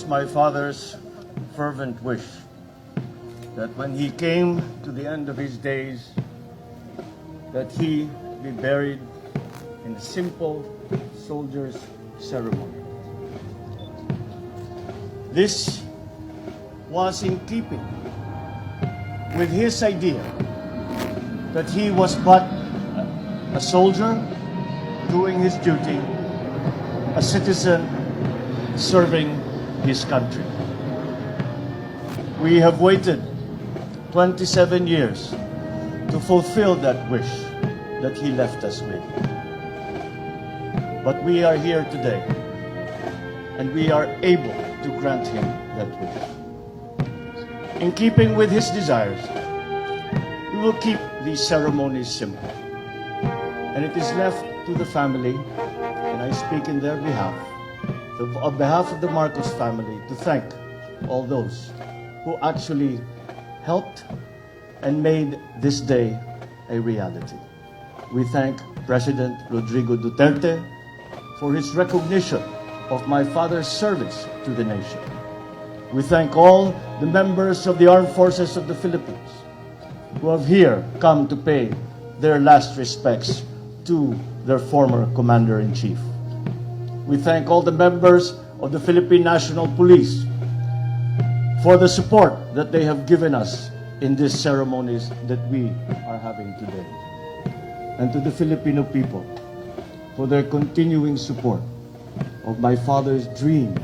was my father's fervent wish that when he came to the end of his days, that he be buried in a simple soldier's ceremony. This was in keeping with his idea that he was but a soldier doing his duty, a citizen serving his country. We have waited 27 years to fulfill that wish that he left us with. But we are here today, and we are able to grant him that wish. In keeping with his desires, we will keep these ceremonies simple. And it is left to the family, and I speak in their behalf, on behalf of the Marcos family, to thank all those who actually helped and made this day a reality. We thank President Rodrigo Duterte for his recognition of my father's service to the nation. We thank all the members of the Armed Forces of the Philippines who have here come to pay their last respects to their former Commander-in-Chief. We thank all the members of the Philippine National Police for the support that they have given us in these ceremonies that we are having today. And to the Filipino people for their continuing support of my father's dream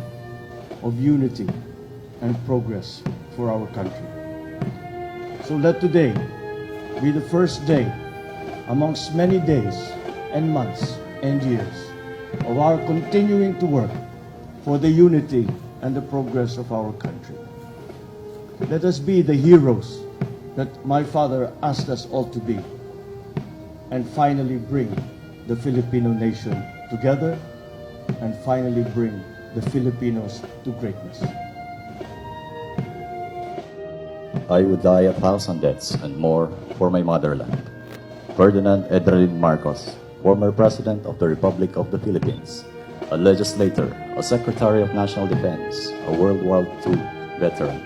of unity and progress for our country. So let today be the first day amongst many days and months and years of our continuing to work for the unity and the progress of our country. Let us be the heroes that my father asked us all to be, and finally bring the Filipino nation together, and finally bring the Filipinos to greatness. I would die 1,000 deaths and more for my motherland. Ferdinand Edralin Marcos, former President of the Republic of the Philippines, a legislator, a Secretary of National Defense, a World War II veteran,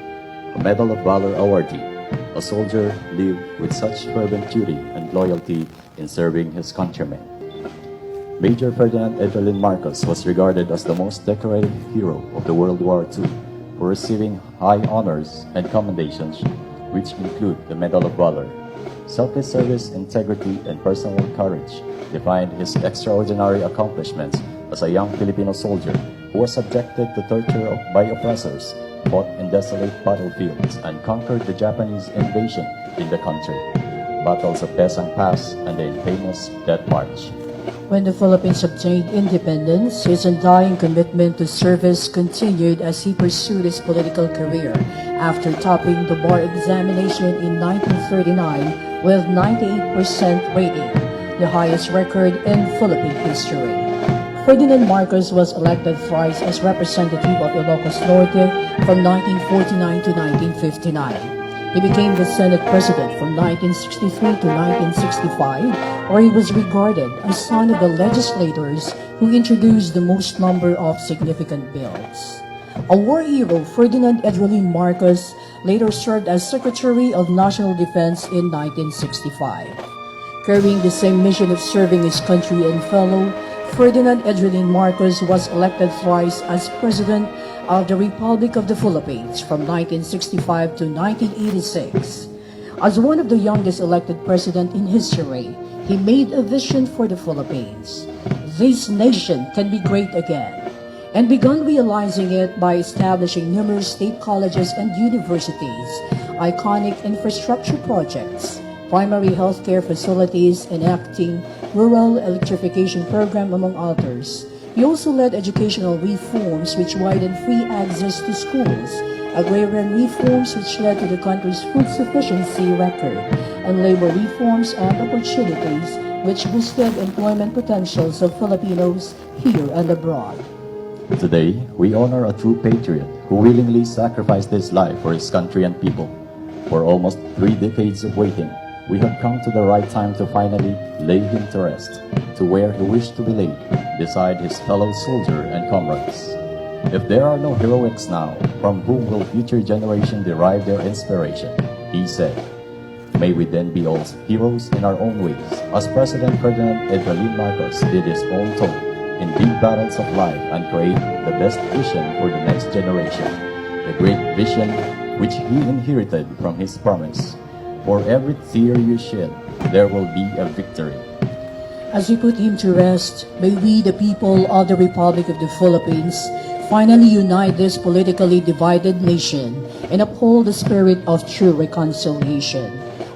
a Medal of Valor awardee, a soldier lived with such fervent duty and loyalty in serving his countrymen. Major Ferdinand Edralin Marcos was regarded as the most decorated hero of the World War II for receiving high honors and commendations, which include the Medal of Valor. Selfless service, integrity, and personal courage defined his extraordinary accomplishments as a young Filipino soldier who was subjected to torture by oppressors, fought in desolate battlefields, and conquered the Japanese invasion in the country, battles of Pesang Pass and the infamous Death March. When the Philippines obtained independence, his undying commitment to service continued as he pursued his political career after topping the bar examination in 1939 with 98% rating, the highest record in Philippine history. Ferdinand Marcos was elected thrice as representative of Ilocos Norte from 1949 to 1959. He became the Senate President from 1963 to 1965, where he was regarded as son of the legislators who introduced the most number of significant bills. A war hero, Ferdinand Edralin Marcos later served as Secretary of National Defense in 1965. Carrying the same mission of serving his country and fellow, Ferdinand Edralin Marcos was elected thrice as President of the Republic of the Philippines from 1965 to 1986. As one of the youngest elected president in history, he made a vision for the Philippines. This nation can be great again, and began realizing it by establishing numerous state colleges and universities, iconic infrastructure projects, primary healthcare facilities, enacting rural electrification program, among others. He also led educational reforms which widened free access to schools, agrarian reforms which led to the country's food sufficiency record, and labor reforms and opportunities which boosted employment potentials of Filipinos here and abroad. Today, we honor a true patriot who willingly sacrificed his life for his country and people. For almost 3 decades of waiting, we have come to the right time to finally lay him to rest, to where he wished to be laid, beside his fellow soldier and comrades. If there are no heroics now, from whom will future generations derive their inspiration? He said. May we then be all heroes in our own ways, as President Ferdinand Edralin Marcos did his own toll in big battles of life and create the best vision for the next generation, the great vision which he inherited from his promise. For every tear you shed, there will be a victory. As we put him to rest, may we, the people of the Republic of the Philippines, finally unite this politically divided nation and uphold the spirit of true reconciliation.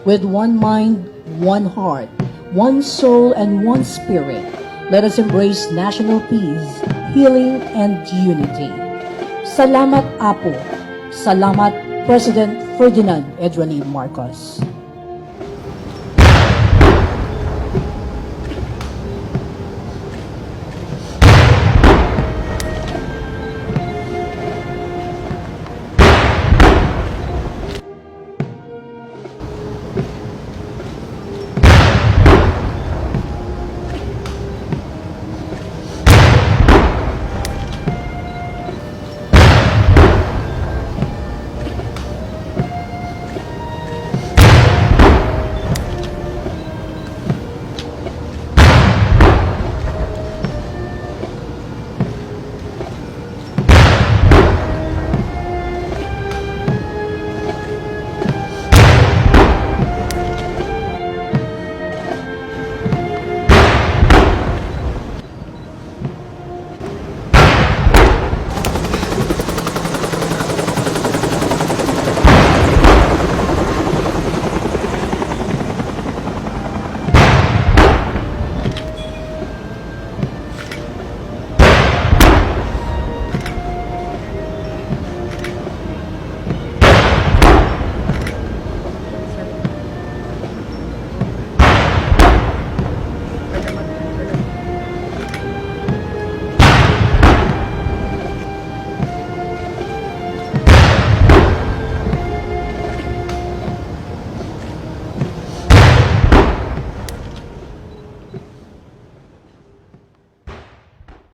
With one mind, one heart, one soul, and one spirit, let us embrace national peace, healing, and unity. Salamat, Apo. Salamat, President Ferdinand Edralin Marcos.